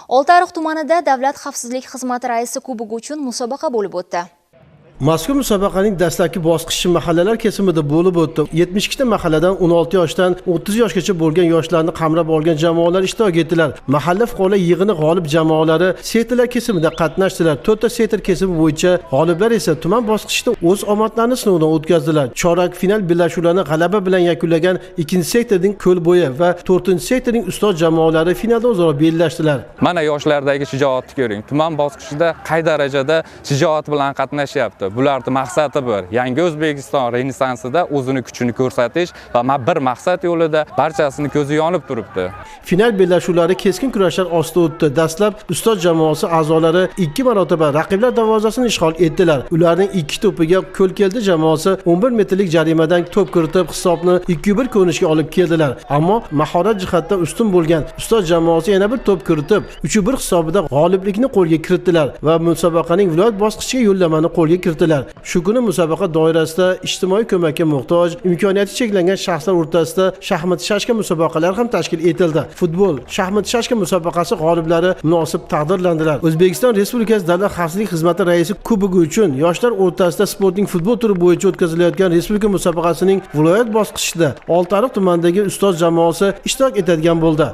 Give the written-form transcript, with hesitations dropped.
Oltiariq tumanida Davlat xavfsizlik xizmati raisi kubogi uchun musobaqa bo'lib o'tdi. Mazkur musobaqaning dastlabki bosqichi mahallalar kesimida bo'lib o'tdi. 72 ta mahalladan 16 yoshdan 30 yoshgacha bo'lgan yoshlarni qamrab olgan jamoalar ishtirok etdilar. Mahalla fuqarolar yig'ini g'olib jamoalari sektorlar kesimida qatnashdilar. 4 ta sektor kesimi bo'yicha g'oliblar esa tuman bosqichida o'z omadlarini sinovdan o'tkazdilar. Chorak final bellashuvlarini g'alaba bilan yakunlagan 2-sektorning Ko'lbo'yi va 4-sektorning Ustoz jamoalari finalda o'zaro bellashdilar. Mana yoshlardagi shijoatni ko'ring. Tuman bosqichida qay darajada shijoat bilan qatnashyapti. Bularning maqsadi bir. Yangi O'zbekiston renesansida o'zini kuchini ko'rsatish va bir maqsad yo'lida barchasini ko'zi yonib turibdi. Final bellashuvlari keskin kurashlar ostida o'tdi. Dastlab Ustoz jamoasi a'zolari 2 marotaba raqiblar darvozasini ishg'ol etdilar. Ularning 2 to'piga Ko'lkeldi jamoasi 11 metrlik jarimadan to'p kiritib hisobni 2-1 ko'rinishga olib keldilar. Ammo mahorat jihatdan ustun bo'lgan Ustoz jamoasi yana bir to'p kiritib 3-1 hisobida g'oliblikni qo'lga kiritdilar va musobaqaning viloyat bosqichiga yo'llanmani qo'lga kiritdilar. Shu kuni musobaqa doirasida ijtimoiy ko'makka muhtoj, imkoniyati cheklangan shaxslar o'rtasida shaxmat shashka musobaqalar ham tashkil etildi. Futbol shaxmat shashka musobaqasi g'oliblari munosib taqdirlandilar. O'zbekiston Respublikasi Davlat xavfsizlik xizmati raisi kubogi uchun yoshlar o'rtasida sportning futbol turi bo'yicha o'tkazilayotgan respublika musobaqasining viloyat bosqichida Oltiariq tumanidagi Ustoz jamoasi ishtirok etadigan bo'ldi.